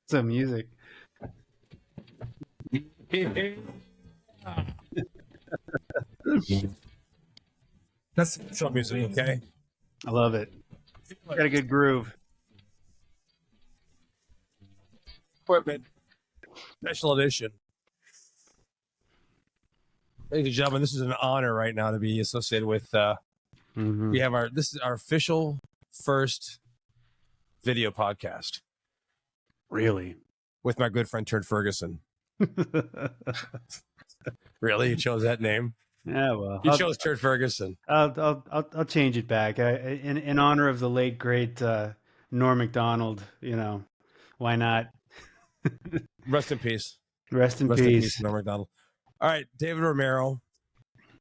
Some music. That's show music, okay? I love it. Got a good groove. Equipment, special edition. Ladies and gentlemen, this is an honor right now to be associated with. We have this is our official first video podcast Really? with my good friend Turd Ferguson. Really, you chose that name? Yeah, well, You chose Turd Ferguson. I'll change it back. In honor of the late great Norm Macdonald. Why not? Rest in peace. Rest in Rest in peace. peace, Norm Macdonald. All right, David Romero.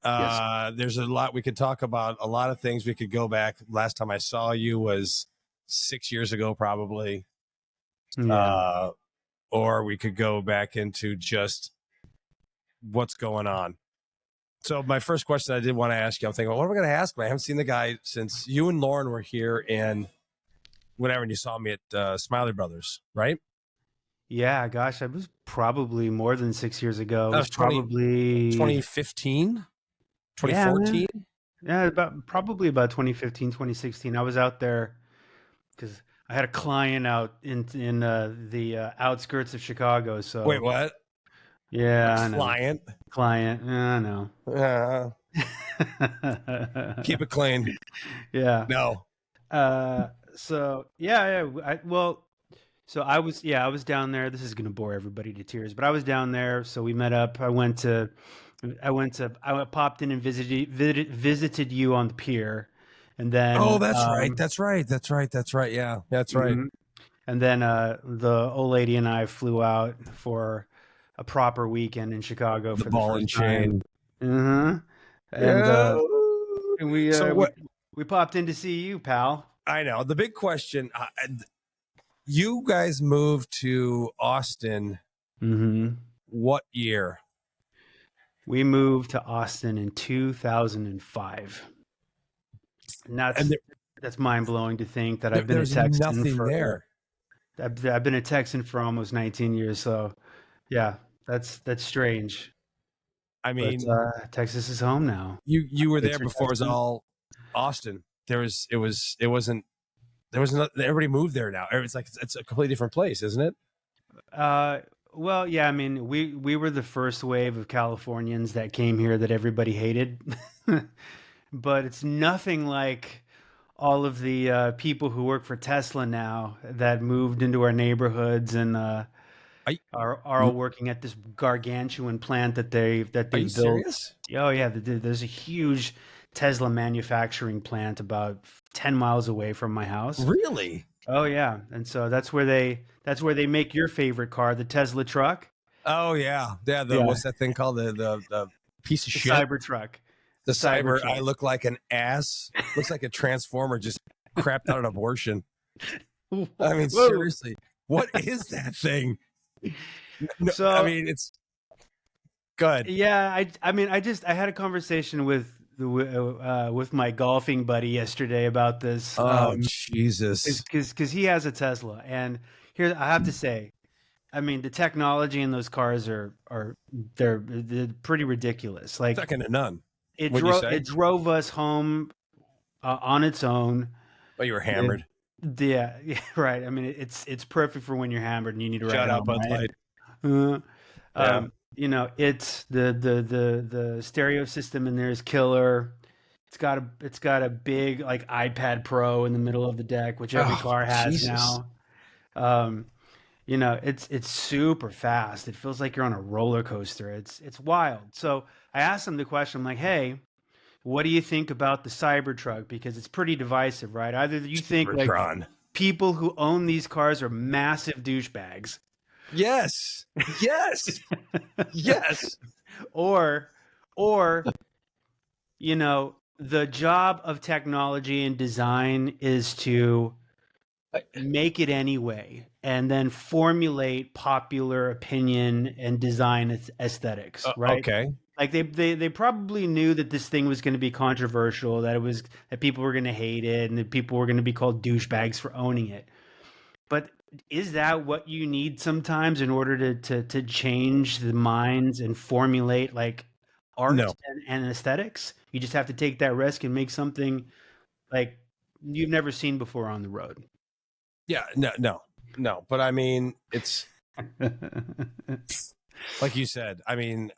Yes. There's a lot we could talk about. A lot of things we could go back. Last time I saw you was 6 years ago, probably. Yeah. Or we could go back into just what's going on. So my first question I did want to ask you, I'm thinking, what am I going to ask him? I haven't seen the guy since you and Lauren were here in whatever, and you saw me at Smiley Brothers, right? Yeah, gosh, it was probably more than 6 years ago. It That was was 20 probably 2015, Yeah, man. 2014. Yeah, probably about 2015, 2016. I was out there because I had a client out in the outskirts of Chicago. So Wait, what? yeah, I know. Client? Client. Yeah, I know. Keep it clean. Yeah. No. So yeah. So I was down there. This is gonna bore everybody to tears, but I was down there. So we met up. I popped in and visited you on the pier, and then Oh, that's right. That's right. Yeah, that's right. mhm. And then the old lady and I flew out for a proper weekend in Chicago The for the ball and first time. chain. And Yeah. we So what? we popped in to see you, pal. I know. The big question, you guys moved to Austin Mm-hmm. what year? We moved to Austin in 2005. And that's mind blowing to think that I've been a There's Texan nothing for there. I've been a Texan for almost 19 years. So yeah, that's strange. I But mean, Texas is home now. you were there Thanks for before it was Texas. all Austin. Everybody moved there now. It's like it's a completely different place, isn't it? Well, yeah, I mean, we were the first wave of Californians that came here that everybody hated. But it's nothing like all of the people who work for Tesla now that moved into our neighborhoods and Are, are all working at this gargantuan plant that they've are you built. serious? Oh yeah, there's a huge Tesla manufacturing plant about 10 miles away from my house. Really? Oh yeah, and so that's where they make your favorite car, the Tesla truck. Oh yeah. Yeah, Yeah, what's that thing called? The piece of the shit. Cybertruck. The The cyber. Cybertruck. I look like an ass. Looks like a transformer just crapped out an abortion. I mean, Whoa. seriously, what is that thing? No, So I mean, it's good. yeah, I had a conversation with my golfing buddy yesterday about this. Oh Jesus! Because he has a Tesla, and here I have to say, I mean, the technology in those cars they're pretty ridiculous. Like Second to none. it What'd you drove say? it drove us home on its own. Oh, you were hammered. Yeah, right. I mean, it's perfect for when you're hammered and you need to ride Shout out home, Bud right? Light. Yeah. It's the stereo system in there is killer. It's got a big like iPad Pro in the middle of the deck, which every Oh, car has Jesus. now. It's super fast. It feels like you're on a roller coaster. It's wild. So I asked him the question. I'm like, hey, what do you think about the Cybertruck? Because it's pretty divisive, right? Either you think like Cybertron. people who own these cars are massive douchebags, Yes. Yes. Yes. or the job of technology and design is to make it anyway and then formulate popular opinion and design aesthetics, right? Okay. Like they probably knew that this thing was going to be controversial, that people were going to hate it, and that people were going to be called douchebags for owning it. But is that what you need sometimes in order to change the minds and formulate like art No. and aesthetics? You just have to take that risk and make something like you've never seen before on the road. Yeah. No. No. No. But I mean, it's like you said. I mean,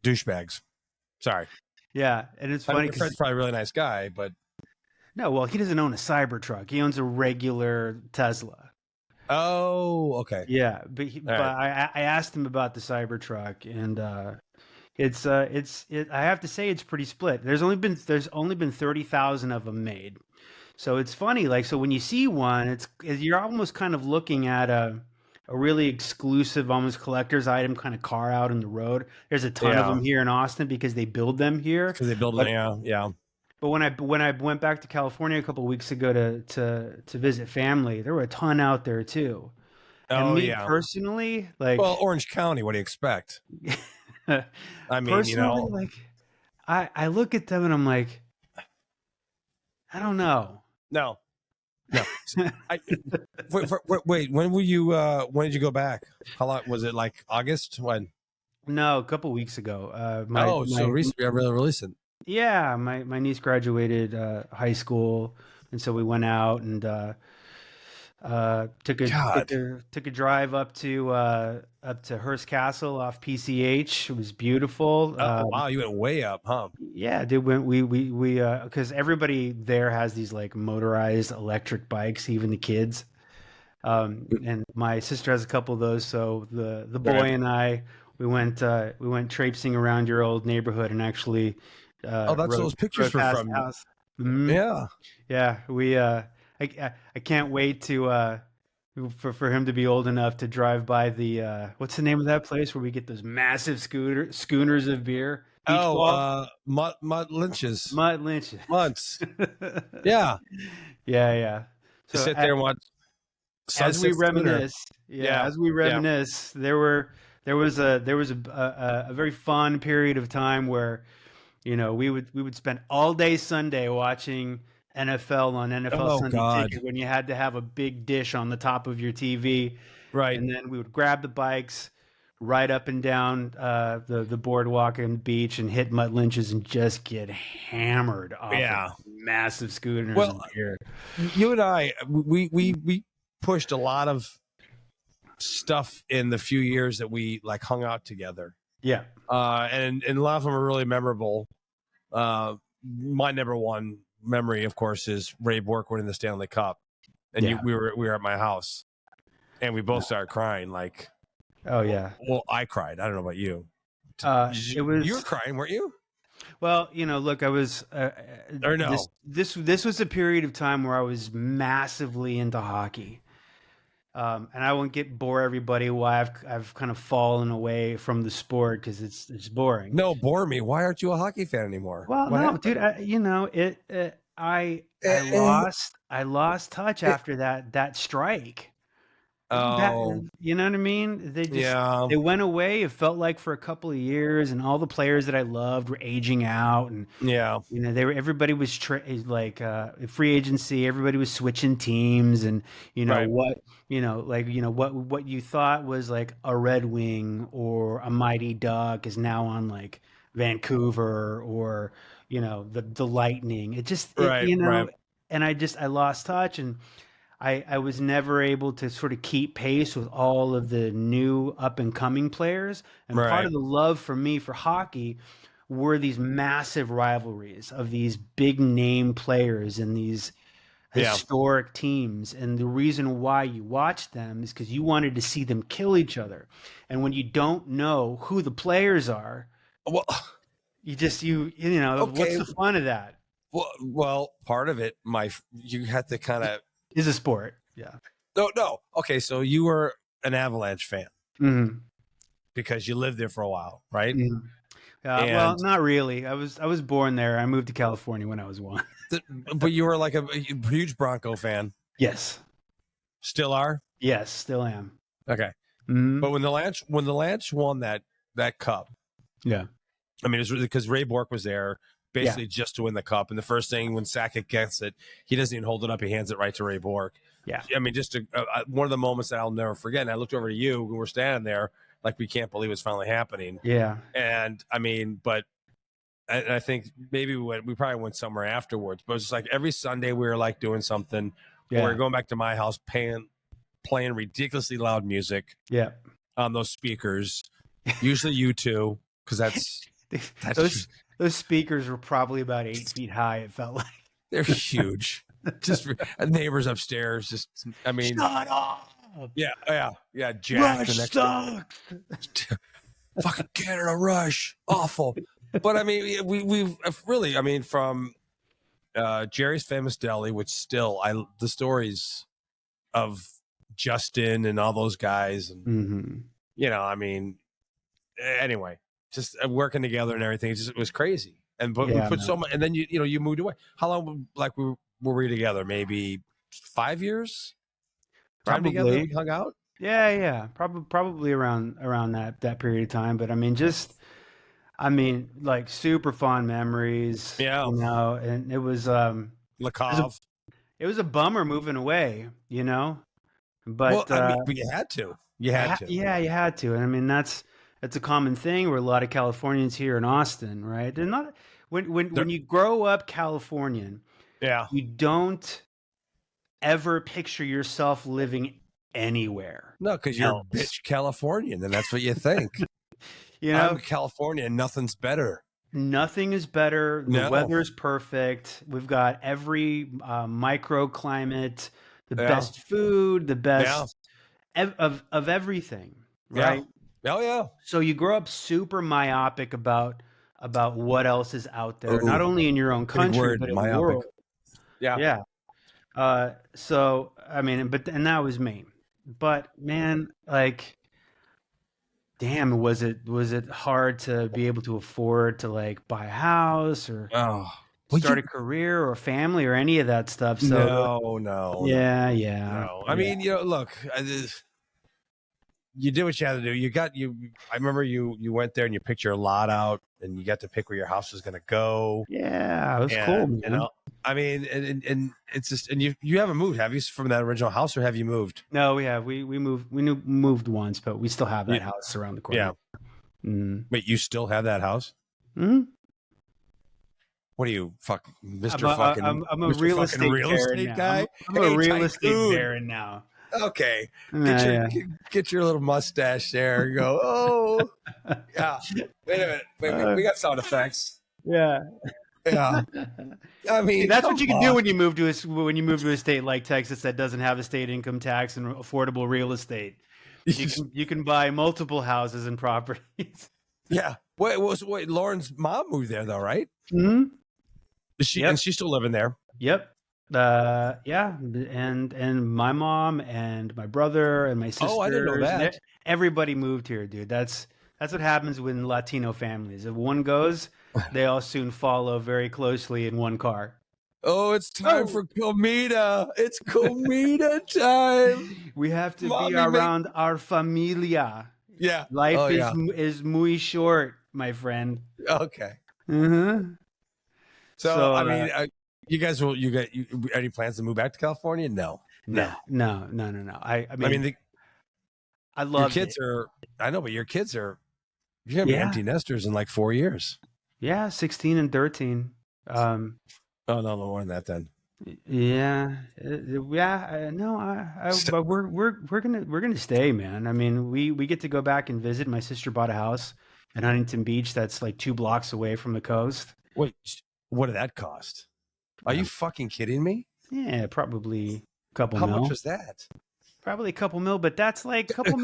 douchebags. Sorry. Yeah, and it's I mean, funny your friend's because probably a really nice guy, but no, well, he doesn't own a Cybertruck. He owns a regular Tesla. oh, okay. Yeah, All but right. I asked him about the Cybertruck, and I have to say it's pretty split. There's only been 30,000 of them made. So it's funny, like so when you see one, you're almost kind of looking at a really exclusive, almost collector's item kind of car out in the road. There's a ton of Yeah. them here in Austin because they build them here. Because they build it. But Yeah. Yeah. but when I went back to California a couple of weeks ago to visit family, there were a ton out there too. And Oh, me yeah. personally, Well, like Orange County, what do you expect? I mean, personally, like I look at them and I'm like, I don't know. no, no. I, wait, when did you go back? How long was it? Like August? When? No, a couple weeks ago. My Oh, so my recent, yeah, really recent. Yeah, my niece graduated high school, and so we went out and took a took God. a took a drive up to Hearst Castle off PCH. It was beautiful. Oh, wow. You went way up, huh? Yeah, dude, when we because everybody there has these like motorized electric bikes, even the kids. And my sister has a couple of those, so the Right. boy and I we went traipsing around your old neighborhood and actually Oh, that's rode those pictures rode were past the from. house. Mhm. Yeah. Yeah, I can't wait to for him to be old enough to drive by the what's the name of that place where we get those massive schooners of beer? Beach Oh, ball? Mud Lynch's Mud Lynch. months. Yeah. Yeah, yeah. To So sit there and watch as we Sunset Schooner. reminisce, yeah, Yeah. as we Yeah. reminisce, there was a very fun period of time where we would spend all day Sunday watching NFL on NFL Oh, Sunday God. Ticket when you had to have a big dish on the top of your TV, Right. and then we would grab the bikes, ride up and down the boardwalk and beach, and hit Mutt Lynch's and just get hammered off of Yeah. massive schooners Well, of beer. you and I, we pushed a lot of stuff in the few years that we like hung out together. Yeah, And a lot of them are really memorable. My number one memory, of course, is Ray Bork winning the Stanley Cup, and yeah, we were at my house, and we both started crying. Like, oh yeah. well, I cried. I don't know about you. It You were was crying, weren't you? Well, look, I was Or this no? this was a period of time where I was massively into hockey. And I won't get bore everybody why I've kind of fallen away from the sport because it's boring. No, bore me. Why aren't you a hockey fan anymore? Well, What no, dude, happened? I lost touch Eh, after that strike. That, oh, you know what I mean? yeah, They went away. It felt like for a couple of years, and all the players that I loved were aging out, and yeah, everybody was like free agency. Everybody was switching teams, and right, what you thought was like a Red Wing or a Mighty Duck is now on like Vancouver or the Lightning. It just it right, right, and I lost touch, and I was never able to sort of keep pace with all of the new up and coming players. And part right. of the love for me for hockey were these massive rivalries of these big name players and these Yeah. historic teams. And the reason why you watch them is because you wanted to see them kill each other. And when you don't know who the players are, Well, what's okay. the fun of that? Well, part of it, you had to kind of Is a sport. Yeah. no, no. Okay, so you were an Avalanche fan Hmm. because you lived there for a while, right? Hmm. Well, And not really. I was born there. I moved to California when I was one. but you were like a huge Bronco fan. Yes. Still are. Yes, still am. Okay, Hmm. but when the Lance won that cup, Yeah. I mean, it was because Ray Bork was there Yeah. basically just to win the cup. And the first thing when Sakic gets it, he doesn't even hold it up; he hands it right to Ray Bork. Yeah. I mean, just one of the moments that I'll never forget. And I looked over to you when we're standing there, like we can't believe it's finally happening. Yeah. And I mean, but I think maybe we probably went somewhere afterwards. But it's just like every Sunday we were like doing something, or we were Yeah. going back to my house, playing ridiculously loud music Yeah. on those speakers. Usually you two, because that's those those speakers were probably about 8 feet high. It felt like. they're huge. Just neighbors upstairs. Just I mean, Shut up. yeah. Jack Rush the next door. sucks. Fucking Canada Rush, awful. But I mean, we've really, I mean, from Jerry's Famous Deli, which still the stories of Justin and all those guys, and Mm-hmm. I mean, anyway, just working together and everything, it was crazy. And but we Yeah, put man. so much, and then you moved away. How long like were we together? Maybe 5 years time together that we Probably. hung out. Yeah. Probably around that period of time. But I mean, like super fond memories, Yeah, and Lakov. it was a bummer moving away, Well, but I mean, but you had to. You had to. yeah, you had to. And I mean, that's a common thing where a lot of Californians here in Austin, right? They're not when you grow up Californian, Yeah. you don't ever picture yourself living anywhere No, because you're else. bitch Californian, and that's what you think. You I'm know, California, and nothing's better. nothing is better. The No. weather is perfect. We've got every microclimate, the Yeah. best food, the Yeah. best of everything, Yeah. right? Oh yeah. So you grow up super myopic about what else is out there, not Ooh, only in your own big country word, but in the myopic. world. Yeah. Yeah. So I mean, and that was me. But man, like, damn, was it hard to be able to afford to like buy a house or Oh. Well, start a career or a family or any of that stuff? So no. yeah. I mean, look, you did what you had to do. I remember you went there and you picked your lot out, and you got to pick where your house was going to go. Yeah, it was cool, And man. I mean, and it's just, and you haven't moved, have you, from that original house, or have you moved? No, we have. We moved once, but we still have that Yeah. house around the Yeah. corner. Mm. Wait, you still have that house? Mhm. What are you, I'm a Mr. real fucking estate real baron estate now. guy? I'm a Hey, real estate tycoon. baron now. Okay, Yeah, yeah. get your little mustache there and go. Oh, yeah. Wait a minute. Wait, we got sound effects. Yeah. Yeah. I See, mean, that's come what you can do on. when you move to a state like Texas that doesn't have a state income tax and affordable real estate. You can buy multiple houses and properties. Yeah. Wait. Lauren's mom moved there though, right? Hmm. Is she? Yep. And she's still living there. Yep. Yeah, and my mom and my brother and my sisters. Oh, I didn't know that. Everybody moved here, dude. That's what happens when Latino families. If one goes, they all soon follow very closely in one car. Oh, it's time Oh, for comida. It's comida time. we have to be Mommy, around our familia. Yeah. Life Oh, is yeah. is muy short, my friend. Okay. Mm-hmm. So, I mean, you guys any plans to move back to California? No. No. I I mean, mean, I your loved kids it. are. I know, but you're gonna be Yeah, empty nesters in like 4 years. yeah, 16 and 13. Oh no more than that then. Yeah, yeah. No, but we're gonna stay, man. I mean, we get to go back and visit. My sister bought a house in Huntington Beach that's like 2 blocks away from the coast. Wait, what did that cost? Are you fucking kidding me? Yeah, probably a couple How mil. much was that? Probably a couple mil, but that's like couple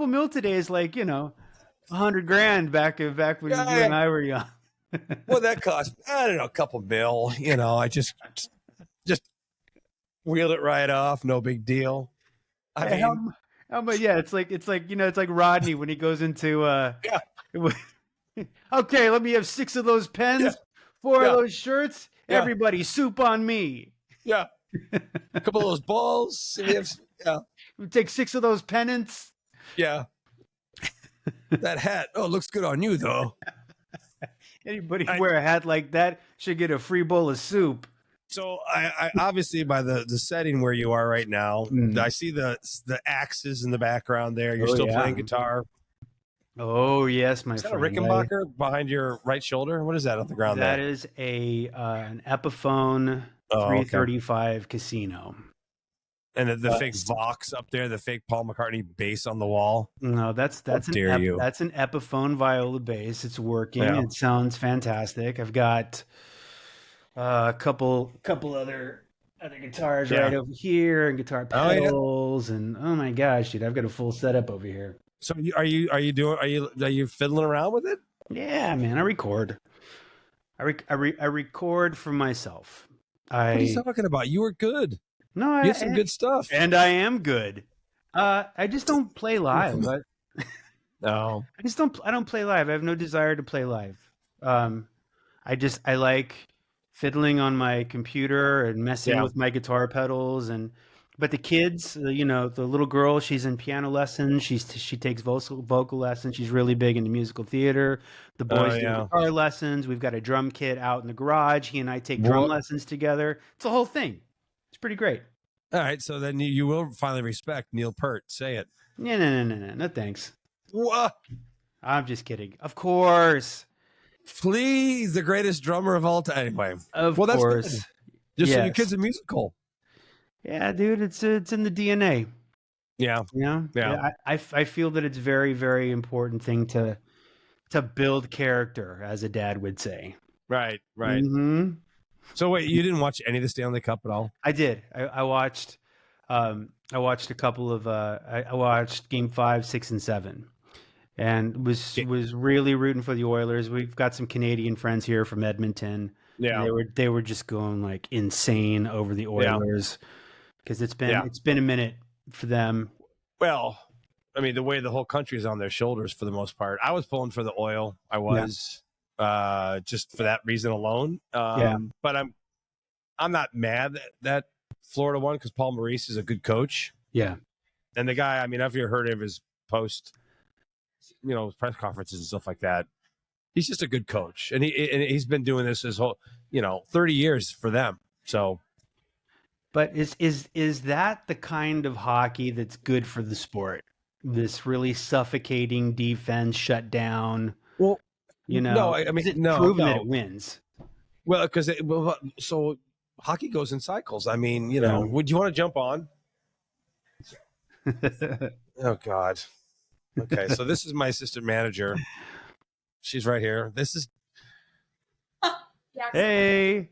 mil today is like, 100 grand back when you Yeah. and I were young. What that cost? I don't know, a couple mil. I just wheeled it right off. No big deal. I Hey, mean, how much? Yeah, it's like Rodney when he goes into yeah, okay, let me have 6 of those pens, yeah, 4 of yeah, those shirts. yeah, Everybody, soup on me. yeah. A couple of those balls. Yeah, We take 6 of those pennants. yeah. That hat. Oh, looks good on you though. Anybody who wear a hat like that should get a free bowl of soup. So I obviously by the setting where you are right now, Mm. I see the axes in the background there. You're Oh still yeah. playing guitar. Oh yes, my Is that a friend. Rickenbacker behind your right shoulder? What is that on the ground That there? is a an Epiphone Oh, okay. 335 Casino. And the fake S- Vox up there, the fake Paul McCartney bass on the wall. No, How dare you? that's an Epiphone viola bass. It's working. Yeah. It sounds fantastic. I've got a couple other guitars Yeah. right over here and guitar Oh yeah. pedals and oh my gosh, dude, I've got a full setup over here. So are you fiddling around with it? Yeah, man, I record. I record for myself. What are you I talking about? You were good. no, You had some good stuff. and I am good. I just don't play live. No. I don't play live. I have no desire to play live. Um, I like fiddling on my computer and messing Yeah. with my guitar pedals and but the kids, you know, the little girl, she's in piano lessons. She takes vocal lessons. She's really big into musical theater. The Oh boys do yeah. guitar lessons. We've got a drum kit out in the garage. He and I take drum What? lessons together. It's a whole thing. It's pretty great. All right. So then you will finally respect Neil Peart. Say it. Yeah, no, no, thanks. What? I'm just kidding. Of course, Please, the greatest drummer of all time. Anyway, of well, that's good. course. Just so your Yes. kid's a musical. Yeah, dude, it's in the DNA. Yeah, You know, yeah, yeah, I feel that it's very important thing to build character, as a dad would say. right, right. Hmm. So wait, you didn't watch any of the Stanley Cup at all? I did. I watched a couple of. I watched Game 5, 6, and 7, and Yeah, was really rooting for the Oilers. We've got some Canadian friends here from Edmonton, and yeah, they were just going like insane over the yeah. Oilers because Yeah. it's been a minute for them. Well, I mean, the way the whole country is on their shoulders for the most part. I was pulling for the oil. I Yeah, was just for that reason alone. yeah, But I'm not mad that Florida won because Paul Maurice is a good coach. yeah. And the guy, I mean, I've heard of his post, press conferences and stuff like that. He's just a good coach, and he's been doing this his whole, 30 years for them. So, But is that the kind of hockey that's good for the sport? This really suffocating defense shut down, well, you no, know, I mean, is it no, proven that no. it wins? Well, because so hockey goes in cycles. I mean, Yeah. would you want to jump on? Oh God. Okay, so this is my assistant manager. She's right here. This is Yeah. Hey.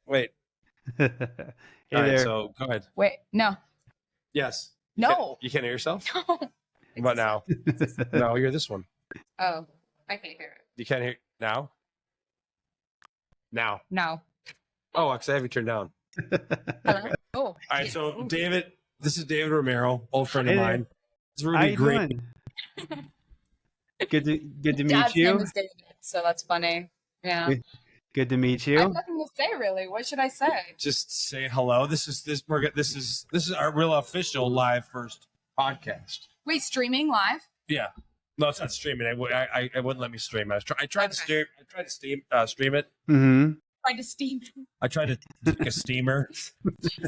wait. Hey All right, there. so go ahead. Wait, no, Yes. no. You can't hear yourself. No. What now? No, you're this one. Oh, I can't hear it. You can't hear now. Now. No. Oh, because I have you turned down. Hello. Oh. All right, so David, this is David Romero, old friend of Hey there. mine. It's How Ruby you Green. doing? Good to meet Dad's name you. is David, so that's funny. Yeah. Good to meet I have you. nothing to say really. What should I say? Just say hello. This is our real official live first podcast. Wait, streaming live? Yeah. No, it's not streaming. I wouldn't let me stream. I tried to Okay. stream. I tried to stream it. Mm-hmm. Tried to steam. I tried to take a steamer.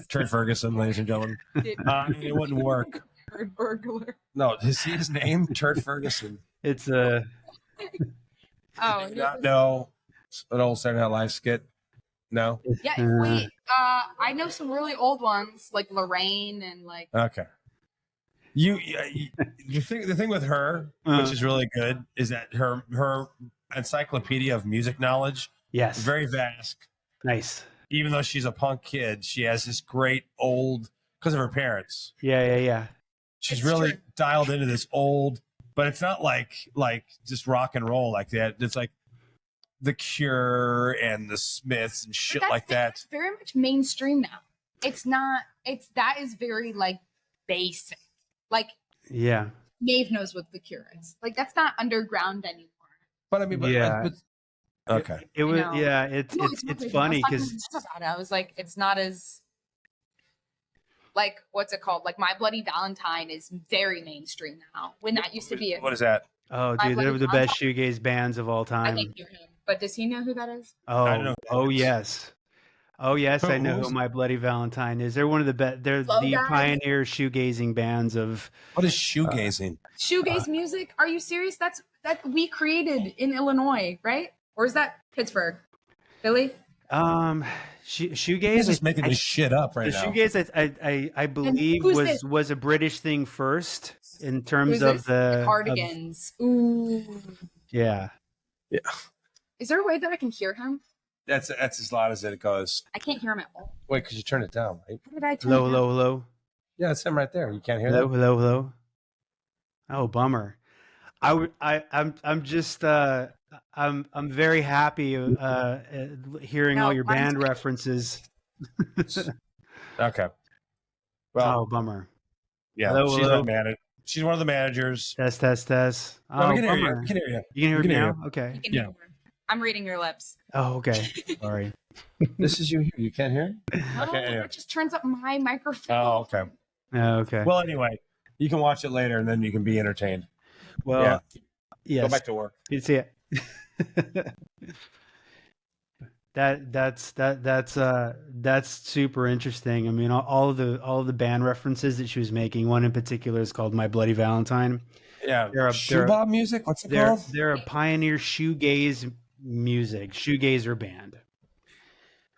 Turd Ferguson, ladies and gentlemen. It wouldn't work. Bird burglar. No, is he his name? Turd Ferguson. It's Oh, Not know an old Saturday Night Live skit. No. yeah. Wait. I know some really old ones like Lorraine and like. Okay. The thing with her, which is really good, is that her encyclopedia of music knowledge yes. is very vast. Nice. Even though she's a punk kid, she has this great old because of her parents. Yeah. She's It's really true. dialed into this old, but it's not like just rock and roll like that. It's like the Cure and the Smiths and shit like that. That's very much mainstream now. It's not. That is very like basic. Like Yeah. Maeve knows what the Cure is. Like that's not underground anymore. But I mean, Yeah. okay. It was know. yeah, it's No, it's not it's really. funny I was talking because to Jeff about it. I was like, it's not as like what's it called? Like My Bloody Valentine is very mainstream now. When that used to be What is that? oh My dude, they Bloody were the best shoegaze bands of all I time. think you him. But does he know who that is? I don't Oh, know. oh yes. Oh yes, I know who Who's My Bloody Valentine is. They're one of the best. They're Flow the guys. pioneer shoegazing bands of. what is Uh, shoegazing? Shoegaze music? Are you serious? That's that we created in Illinois, right? Or is that Pittsburgh? Philly? um, You guys shoegaze. just making I this shit up The right now. shoegaze, I And believe who's this? was a British thing first in terms Who's of this? The the of Cardigans. Ooh. yeah. Yeah, Is there a way that I can hear him? that's as loud as it goes. I can't hear him at all. Wait, because you turn it down, right? How did I turn Hello, it down? hello, hello, Yeah, it's him right there. You can't hear hello, that? hello, hello. Oh, bummer. I'm just I'm very happy hearing all No, your mine's band references. Okay. Well, Oh, bummer. yeah, Hello, she's my hello. manager. She's one of the managers. Test, test, test. No, we Oh, can hear you. bummer. We can hear you. You can hear We me can hear now? You Okay. can Yeah. hear him. I'm reading your lips. Oh, okay. Sorry. This is you here. You can't hear? No, Okay, anyway. that just turns up my microphone. Oh, okay. Oh, okay. Well, anyway, you can watch it later and then you can be entertained. Well, Go yes. back to work. You see it. That's super interesting. I mean, all of the band references that she was making. One in particular is called "My Bloody Valentine." Yeah. They're a they're Shoebob music? What's it they're called? they're a pioneer shoegaze music shoegazer band,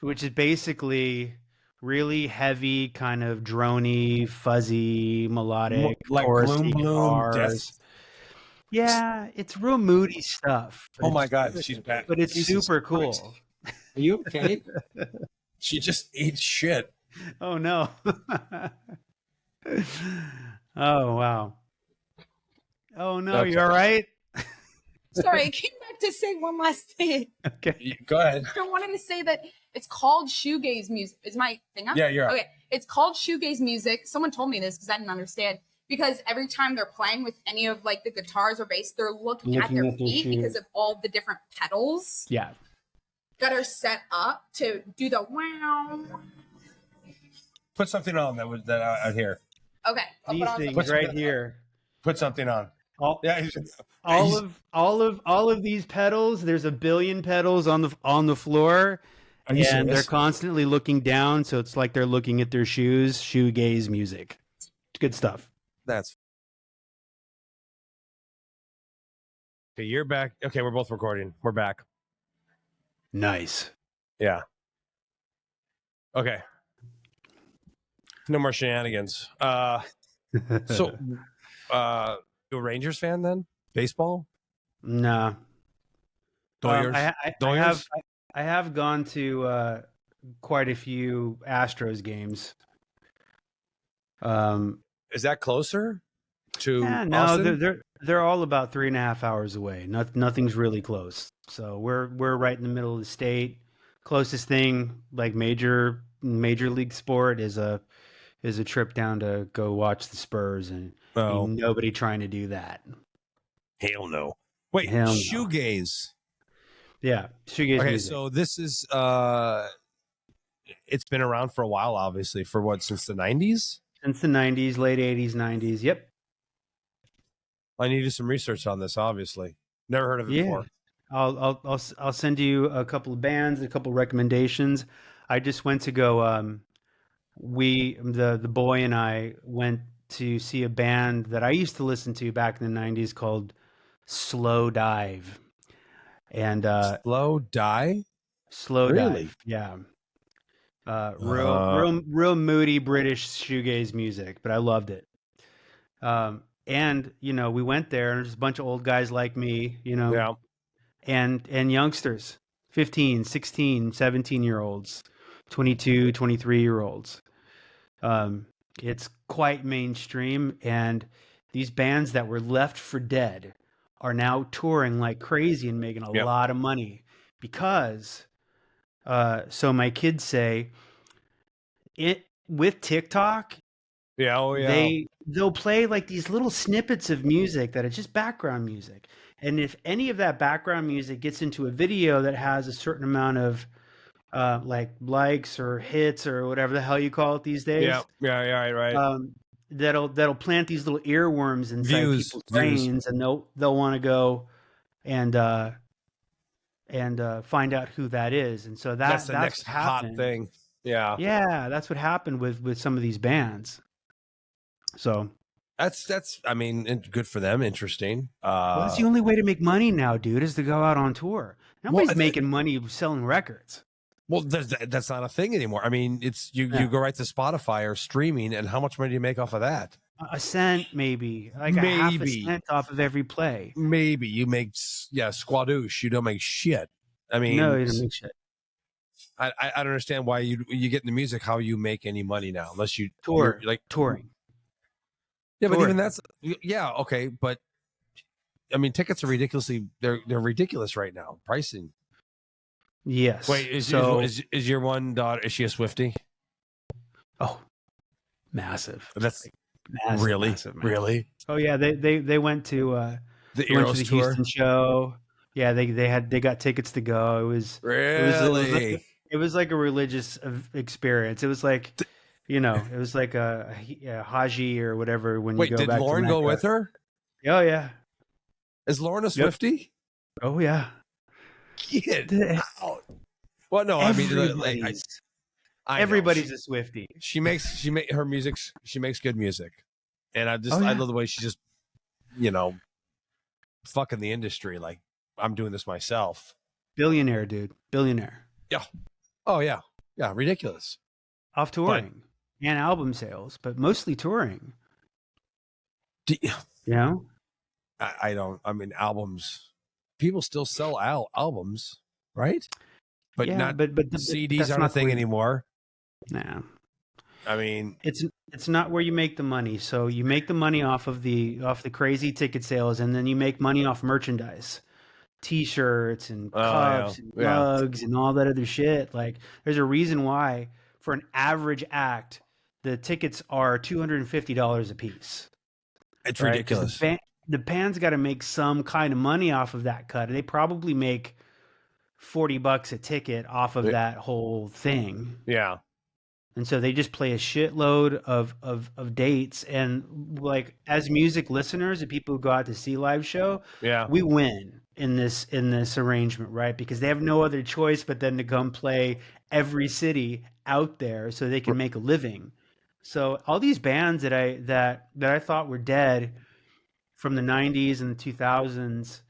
which is basically really heavy, kind of drony, fuzzy, melodic, Like Gloom chorusy Bloom, Death. guitars. Yeah, it's real moody stuff. Oh my God, she's back. But it's Jesus super Christ. cool. Are you okay? She just ate shit. Oh no. Oh wow. Oh no, Okay. you all right? Sorry, I came back to say one last thing. Okay. Go ahead. I wanted to say that it's called shoegaze music. Is my thing up? Yeah, you're up. Okay. It's called shoegaze music. Someone told me this because I didn't understand. Because every time they're playing with any of like the guitars or bass, they're looking at their feet because of all the different pedals Yeah. that are set up to do the wow. Put something on that I hear. Okay, I'll These put on things something. right here. Put something on. All, Yeah. all of these pedals, there's a billion pedals on the floor. Are you And they're serious? constantly looking down, so it's like they're looking at their shoes. Shoegaze music. It's good stuff. That's okay. You're back. Okay, we're both recording. We're back. Nice. Yeah. Okay. No more shenanigans. So, you a Rangers fan then? Baseball? Nah. Doyers? I have gone to quite a few Astros games. Is that closer to Yeah, no, Austin? they're all about 3.5 hours away. Nothing's really close. So we're right in the middle of the state. Closest thing, like major league sport, is a trip down to go watch the Spurs, and Oh, ain't nobody trying to do that. hell no. Wait, Hell no. shoegaze. Yeah, shoegaze Okay, music. so this is it's been around for a while, obviously. For what, since the 90s? Since the 90s, late 80s, 90s. Yep. I need to do some research on this, obviously. Never heard of it Yeah. before. I'll send you a couple of bands, a couple of recommendations. I just went to go the boy and I went to see a band that I used to listen to back in the 90s called Slow Dive. And Slow die? Slow Really? Dive. Yeah. Real moody British shoegaze music, but I loved it. And we went there and there's a bunch of old guys like me, Yeah. and youngsters, 15, 16, 17-year-olds, 22, 23-year-olds. It's quite mainstream, and these bands that were left for dead are now touring like crazy and making a Yep. lot of money because so my kids say it with TikTok. Yeah. Oh, yeah. They'll play like these little snippets of music that are just background music. And if any of that background music gets into a video that has a certain amount of like likes or hits or whatever the hell you call it these days, Yeah. Right. that'll plant these little earworms inside Views. people's brains, and they'll want to go and and find out who that is. And so That's the that's next what hot happened. thing. Yeah. Yeah, that's what happened with some of these bands. So That's I mean, good for them. Interesting. well, that's the only way to make money now, dude, is to go out on tour. Well, Nobody's making money selling records. well, that's not a thing anymore. I mean, it's you Yeah. go right to Spotify or streaming, and how much money do you make off of that? A cent, maybe, like a half a cent off of every play. Maybe you make squadoosh. You don't make shit. I No, mean, you don't make shit. I don't understand why you get into music, how you make any money now, unless you're like Touring. Yeah, but Touring. even that's okay. But I mean, tickets are they're ridiculous right now. Pricing. Yes. Wait, is your one daughter, is she a Swiftie? Oh, massive. That's massive, really massive, massive. really Oh yeah, they went to the they went to Eros the tour. Houston show. Yeah, they got tickets to go. Really? It was like a religious experience. It was like, it was like a Haji or whatever when you Wait, go did back Lauren to go Mecca. with her? Oh yeah. Is Lauren a Swiftie? Oh yeah. Get out. Well, no, I mean, everybody's a Swiftie. She makes her music. She makes good music, and I love the way she just, fucking the industry. Like, I'm doing this myself. Billionaire, dude. Billionaire. Yeah. Oh yeah. Yeah. Ridiculous. Off touring and album sales, but mostly touring. I don't. I mean, albums. People still sell albums, right? But but CDs aren't a thing anymore. Nah. I mean, it's not where you make the money. So you make the money off the crazy ticket sales, and then you make money off merchandise, T-shirts and cups and mugs and all that other shit. Like, there's a reason why for an average act, the tickets are $250 a piece. It's ridiculous. The band's got to make some kind of money off of that cut. They probably make $40 a ticket off of that whole thing. Yeah. And so they just play a shitload of dates. And like, as music listeners and people who go out to see live show, we win in this arrangement, right? Because they have no other choice but then to come play every city out there so they can make a living. So all these bands that I thought were dead from the 90s and the 2000s,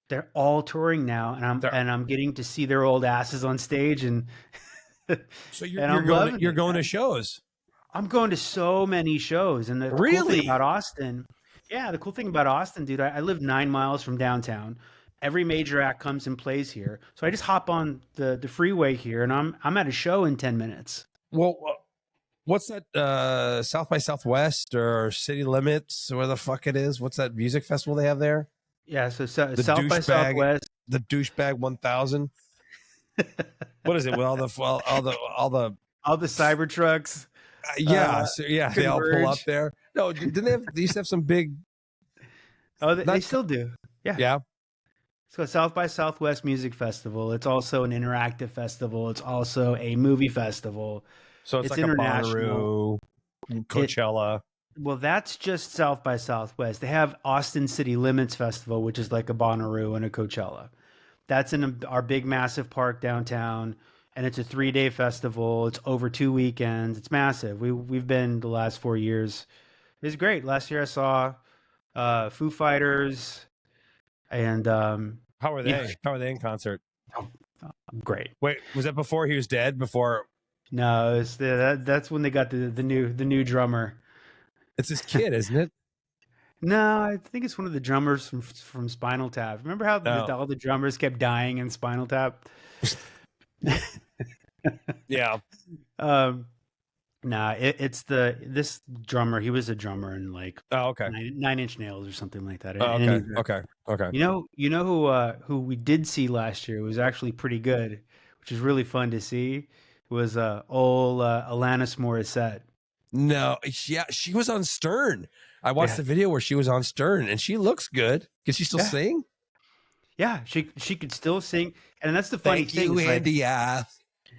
they're all touring now, and I'm getting to see their old asses on stage. And so you're going to shows. I'm going to so many shows. And the cool thing about Austin, dude, I live 9 miles from downtown. Every major act comes and plays here, so I just hop on the freeway here, and I'm at a show in 10 minutes. Well, what's that? South by Southwest or City Limits, or where the fuck it is? What's that music festival they have there? Yeah, so South by Southwest, the Douchebag 1000. What is it? Well, all the cyber trucks. They all pull up there. No, didn't they used to have some big? Oh, they still do. Yeah. Yeah. So South by Southwest Music Festival. It's also an interactive festival. It's also a movie festival. So it's like international. A Bonnaroo, Coachella. Well, that's just South by Southwest. They have Austin City Limits Festival, which is like a Bonnaroo and a Coachella. That's in our big, massive park downtown, and it's a 3-day festival. It's over 2 weekends. It's massive. We've been the last 4 years. It was great. Last year I saw Foo Fighters, and how are they? Yeah. How are they in concert? Oh, great. Wait, was that before he was dead? Before? No, that's when they got the new drummer. It's his kid, isn't it? No, I think it's one of the drummers from Spinal Tap. Remember how all the drummers kept dying in Spinal Tap? Yeah. Nah, it's this drummer. He was a drummer in like Nine Inch Nails or something like that. Okay. You know who we did see last year? It was actually pretty good, which is really fun to see. It was old Alanis Morissette. No, yeah, she was on Stern. I watched the video where she was on Stern, and she looks good. Can she still sing? Yeah, she could still sing, and that's the funny thing. Thank you, India.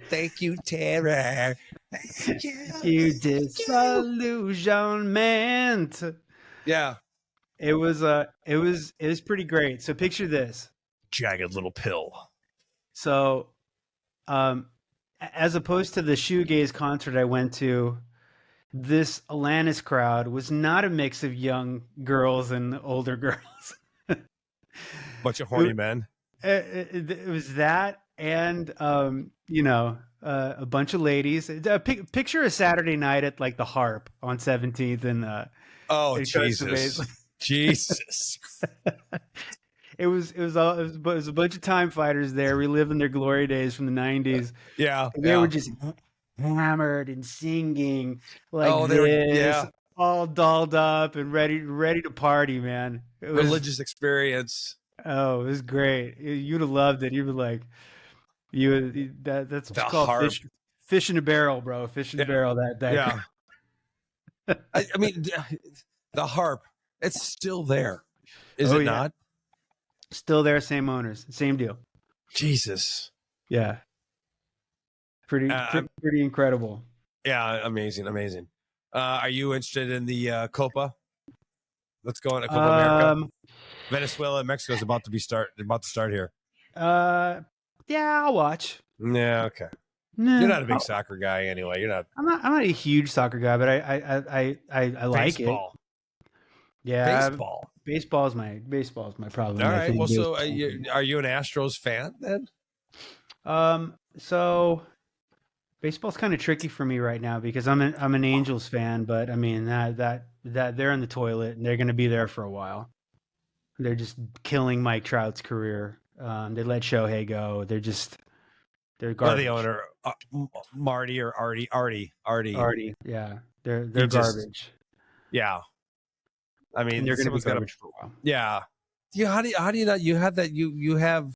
Thank you, Terror. Thank you, Disillusionment. Yeah, it was pretty great. So picture this: jagged little pill. So, as opposed to the shoegaze concert I went to, this Alanis crowd was not a mix of young girls and older girls. Bunch of horny It, men. it was that, and a bunch of ladies. Picture a Saturday night at like the Harp on 17th Oh, in Costa Jesus. Mesa. Jesus. It was a bunch of time fighters there reliving their glory days from the 90s. Yeah. And they were Yeah. just hammered and singing like Oh, they were, this, yeah. all dolled up and ready to party, man. It was Religious experience. Oh, it was great. You'd have loved it. You'd be like, that's what The you call harp. fish in a barrel, bro. Fish in a Yeah. barrel. That Yeah. I mean, the harp, it's still there. Is Oh it yeah, not? still there, same owners, same deal. Jesus. Yeah, pretty incredible. Yeah, amazing. Are you interested in the Copa? Let's go into Copa America. Venezuela and Mexico is about to start here. Yeah, I'll watch. Yeah, okay. Nah, You're not a big soccer guy anyway. You're not. I'm not a huge soccer guy, but I like it. Baseball. Yeah, Baseball. baseball is my problem. All I right. think Well, so baseball. are you an Astros fan then? So baseball's kind of tricky for me right now because I'm an Angels fan, but I mean that they're in the toilet and they're going to be there for a while. They're just killing Mike Trout's career. They let Shohei go. They're Well, garbage. the owner, Marty or Artie. Artie, yeah, they're He just- garbage. Yeah. I mean, And they're going to be someone's got to. garbage for a while. Yeah. Yeah. How do you not? You have that. You have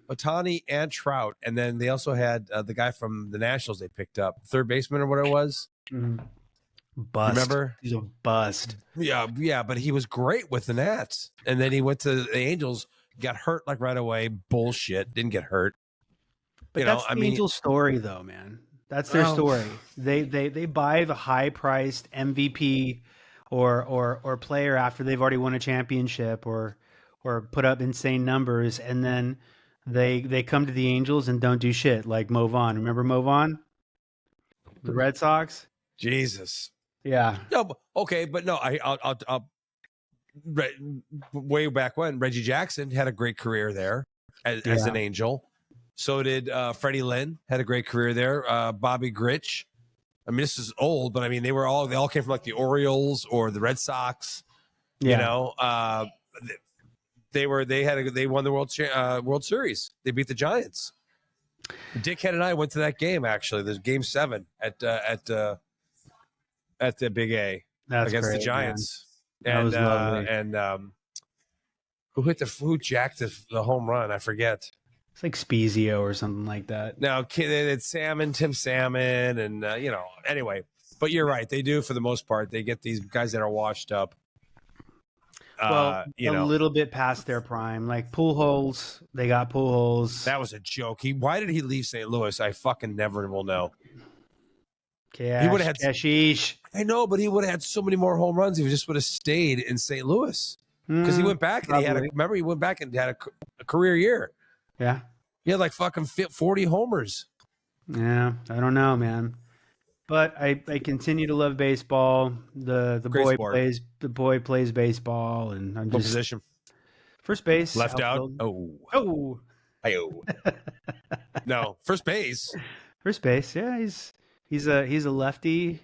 Otani and Trout, and then they also had the guy from the Nationals they picked up, third baseman or what it was. Mhm. Bust. Remember? He's a bust. Yeah, but he was great with the Nats, and then he went to the Angels, got hurt like right away. Bullshit, didn't get hurt. But that's the Angels' story, though, man. That's their story. They buy the high priced MVP or player after they've already won a championship or put up insane numbers, and then they come to the Angels and don't do shit like Mo Vaughn. Remember Mo Vaughn? The Red Sox? Jesus. Yeah. No, okay, but no, I'll way back when Reggie Jackson had a great career there as an Angel. So did Freddie Lynn, had a great career there. Bobby Grich. I mean, this is old, but I mean, they all came from like the Orioles or the Red Sox. Yeah. You know, they won the World Series. They beat the Giants. Dickhead and I went to that game. Actually, there's Game 7 at the Big A. That's against great, the Giants. Man. That was lovely. And who jacked the home run? I forget. It's like Spezio or something like that. Now it's Tim Salmon, and anyway. But you're right. They do for the most part. They get these guys that are washed up. Well, a little bit past their prime, like Pujols. They got Pujols. That was a joke. Why did he leave St. Louis? I fucking never will know. He would have had Cashish. I know, but he would have had so many more home runs if he just would have stayed in St. Louis. Because he went back and he went back and had a career year. Yeah. He had like fucking 40 homers. Yeah, I don't know, man. But I continue to love baseball. The boy plays baseball, and I'm What just position? First base, left outfield. out. Oh. No, first base. First base. Yeah, he's a lefty.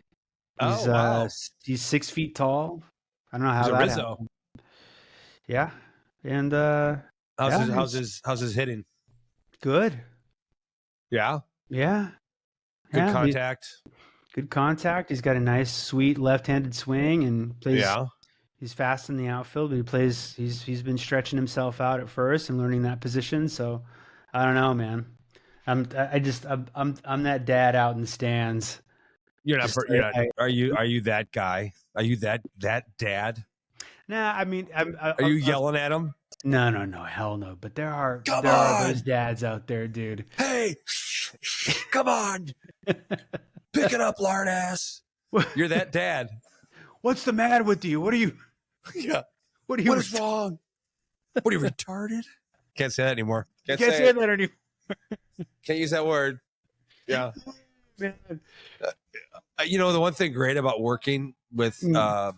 He's 6 feet tall. I don't know how he's a that Rizzo. happened. Yeah, and how's his hitting? Good. Yeah. Yeah. Good contact. Good contact. He's got a nice, sweet left-handed swing and plays. Yeah. He's fast in the outfield, but he plays. He's been stretching himself out at first and learning that position. So, I don't know, man. I'm that dad out in the stands. You're not. Are you that guy? Are you that dad? Nah, I mean, are you yelling at him? No, hell no. But there are those dads out there, dude. Hey, come on, pick it up, lard ass. You're that dad. What's the matter with you? What are you? Yeah. What are you? What is wrong? What are you retarded? Can't say that anymore. Can't say that anymore. Can't use that word. Yeah. Man. The one thing great about working with and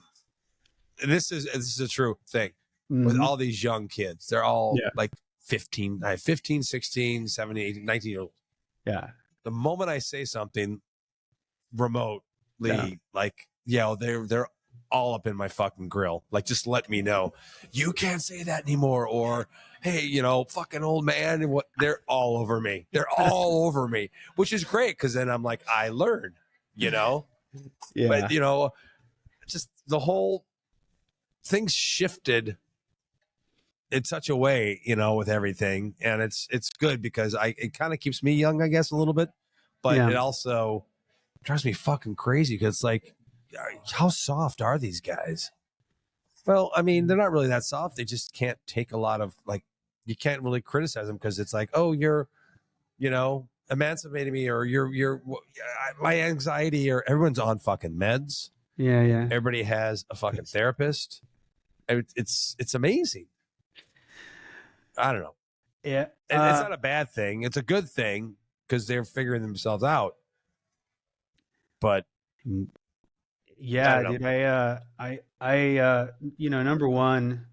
this is a true thing with all these young kids. They're all Yeah. like 15, 16, 17, 18, 19 years old. Yeah. The moment I say something remotely, like, they're all up in my fucking grill. Like, just let me know. You can't say that anymore. Or, hey, fucking old man. What? They're all over me. They're all over me, which is great because then I'm like, I learn, Yeah. But, just the whole thing's shifted in such a way, with everything. And it's good because it kind of keeps me young, I guess, a little bit. But it also drives me fucking crazy because it's like, how soft are these guys? Well, I mean, they're not really that soft. They just can't take a lot of, like, you can't really criticize them because it's like, oh, you're, emancipating me, or you're my anxiety, or everyone's on fucking meds. Yeah. Yeah. Everybody has a fucking therapist. It's amazing. I don't know. Yeah. It's not a bad thing. It's a good thing because they're figuring themselves out. But yeah, dude, number one,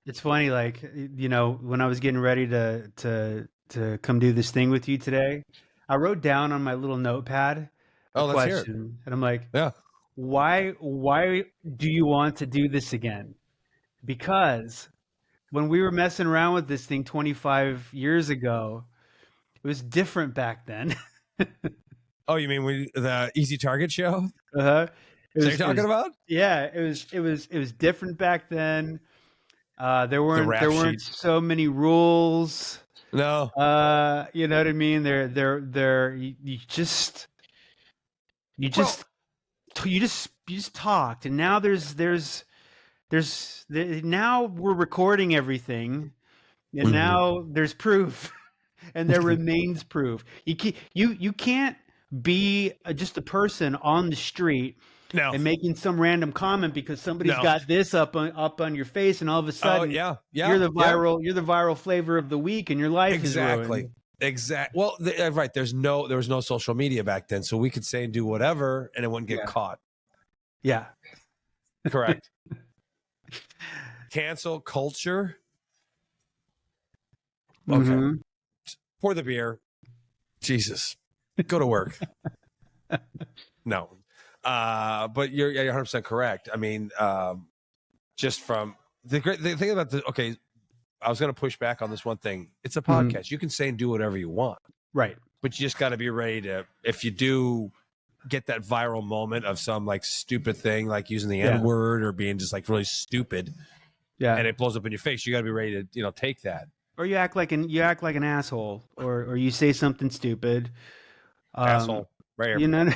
it's funny, like, when I was getting ready to come do this thing with you today, I wrote down on my little notepad a let's hear it. question, and I'm like, Yeah. why do you want to do this again? Because when we were messing around with this thing 25 years ago, it was different back then. Oh, you mean the Easy Target show? Uh-huh. Is that you're talking about? Yeah, it was different back then. There weren't so many rules. No. You know what I mean? You just talked, and now now we're recording everything, and now there's proof, and there remains proof. You can't be just a person on the street and making some random comment because somebody's got this up on your face, and all of a sudden, you're the viral flavor of the week, and your life is ruined. Exactly. Well, right. There was no social media back then, so we could say and do whatever, and it wouldn't get caught. Yeah. Correct. Cancel culture. Okay. Mm-hmm. Pour the beer. Jesus. Go to work. No. But you're 100% correct. I mean, just from the thing about I was going to push back on this one thing. It's a podcast. Mm-hmm. You can say and do whatever you want. Right. But you just got to be ready to, if you do get that viral moment of some like stupid thing, like using the N-word or being just like really stupid. Yeah. And it blows up in your face. You got to be ready to, take that. Or you act like an asshole, or you say something stupid. Asshole. Right here.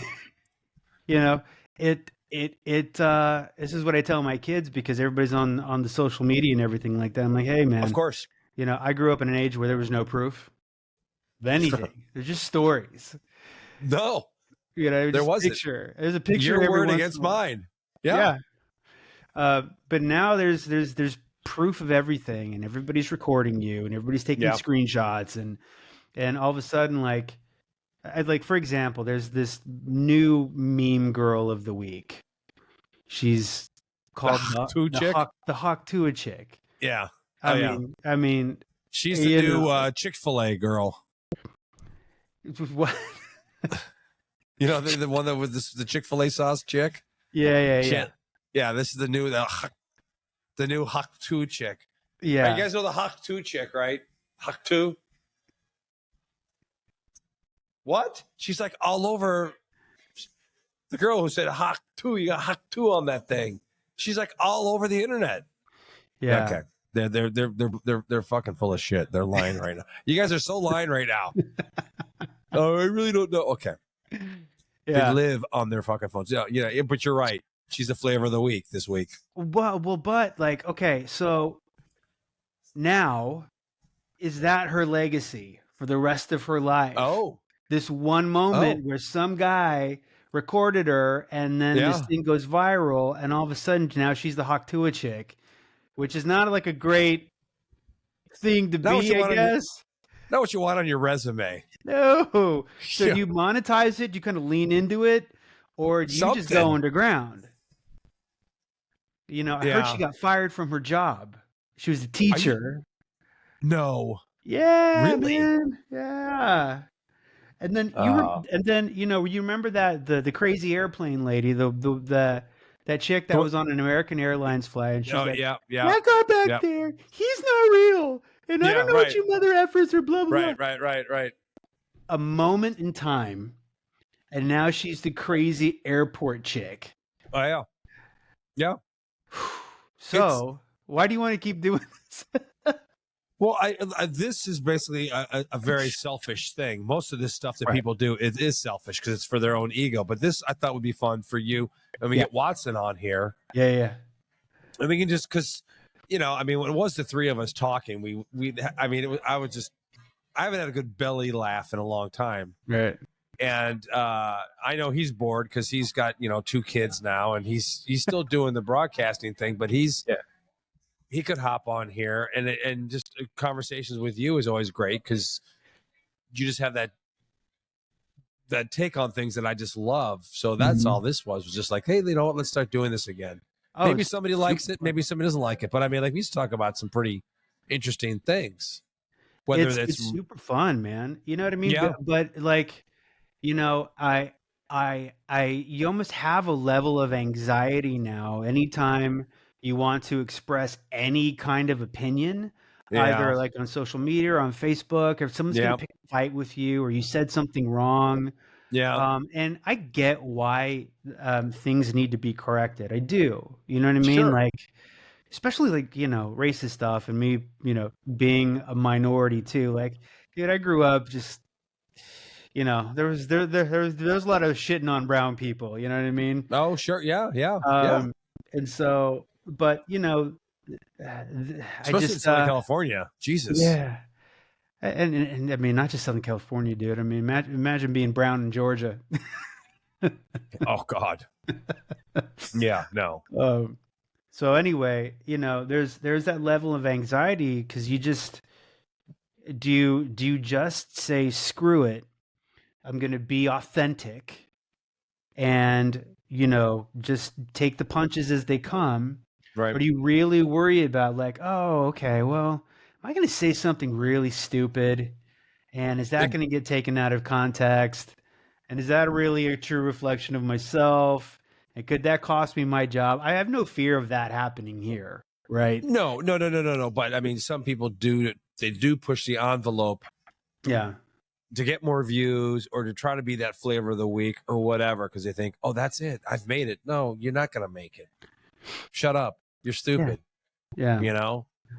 This is what I tell my kids because everybody's on the social media and everything like that. I'm like, hey man, of course, I grew up in an age where there was no proof of anything. There's just stories. No, there wasn't. There's a picture. Your word against mine. Yeah. But now there's proof of everything, and everybody's recording you, and everybody's taking screenshots, and all of a sudden, like for example, there's this new meme girl of the week. She's called the Hawk Tua chick. Yeah. I mean, she's the new Chick-fil-A girl. What? The one that was the Chick-fil-A sauce chick. Yeah. Yeah, this is the new Hawk Tua chick. Yeah. Right, you guys know the Hawk Tua chick, right? Hawk Tua. What? She's like all over. The girl who said Hawk Tua, you got Hawk Tua on that thing. She's like all over the internet. Yeah. Okay. They're fucking full of shit. They're lying right now. You guys are so lying right now. Oh, I really don't know. Okay. Yeah. They live on their fucking phones. Yeah, but you're right. She's the flavor of the week this week. Well, but okay, so now is that her legacy for the rest of her life? Oh. This one moment where some guy recorded her, and then this thing goes viral, and all of a sudden now she's the Hawk Tua chick, which is not like a great thing to be, I guess. Not what you want on your resume. No. So Yeah. do you monetize it? Do you kind of lean into it, or do you just go Something. underground? You know, I heard she Yeah. got fired from her job. She was a Are you? teacher. No. Yeah, Really? man. Yeah. And then Uh, you remember that the crazy airplane lady, the that chick that the, was on an American Airlines flight, and she's oh like, yeah, yeah, that guy back yeah, there, he's not real, and I yeah. don't know what Right, you mother effers or blah blah blah. right. A moment in time, and now she's the crazy airport chick. Oh yeah, yeah. It's So why do you want to keep doing this? well, this is basically a very selfish thing. Most of this stuff that Right. people do is selfish because it's for their own ego. But this I thought would be fun for you, and we Yeah. get Watson on here, Yeah. and we can just because I mean, when it was the three of us talking, I mean, I haven't had a good belly laugh in a long time. Right. And I know he's bored because he's got 2 kids now, and he's still doing the broadcasting thing. But he could hop on here, and just conversations with you is always great because you just have that take on things that I just love. So that's all this was just like, hey, you know what? Let's start doing this again. Oh, Maybe it's somebody likes it, maybe somebody doesn't like it. But I mean, like we used to talk about some pretty interesting things. Whether it's super fun, man. You know what I mean? Yeah. But like, you almost have a level of anxiety now anytime you want to express any kind of opinion, Yeah. either like on social media or on Facebook, if someone's going Yeah. to pick a fight with you or you said something wrong. Yeah. And I get why things need to be corrected. I do. You know what I mean? Sure. Like, especially like, racist stuff and me, being a minority too. Like, dude, I grew up just there was a lot of shitting on brown people, you know what I mean? Oh, sure. Yeah. Yeah. Yeah. And so, but I Especially in just Southern California. Jesus. yeah. And I mean, not just Southern California, dude. I mean, imagine being brown in Georgia. Oh God. Yeah. No. So anyway, there's that level of anxiety because you just do you just say screw it, I'm going to be authentic and just take the punches as they come, Right. or do you really worry about like, oh, okay, well, am I going to say something really stupid, and is that going to get taken out of context, and is that really a true reflection of myself, and could that cost me my job? I have no fear of that happening here, right? No. But I mean, some people do. They do push the envelope. Yeah. To get more views or to try to be that flavor of the week or whatever, because they think, oh, that's it. I've made it. No, you're not going to make it. Shut up. You're stupid. Yeah.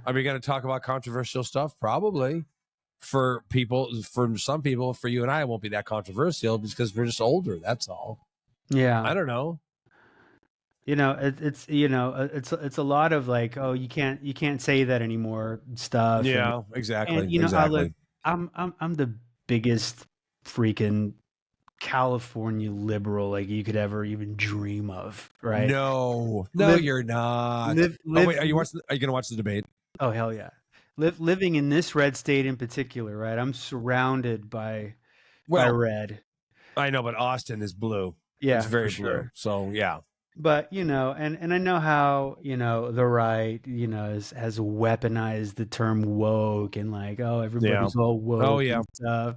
Are we going to talk about controversial stuff? Probably. For some people, for you and I, it won't be that controversial because we're just older. That's all. Yeah. I don't know. It's a lot of like, oh, you can't say that anymore stuff. Yeah, exactly. And Exactly. I'm the biggest freaking California liberal like you could ever even dream of, right? No, Live- you're not. live- Oh, wait, live- are you going to watch the debate? Oh hell yeah. Living in this red state in particular, right? I'm surrounded by red. I know, but Austin is blue. Yeah, It's very for blue. sure. So yeah. But and I know how the right has weaponized the term woke and like, oh, everybody's all woke. Oh yeah. And stuff.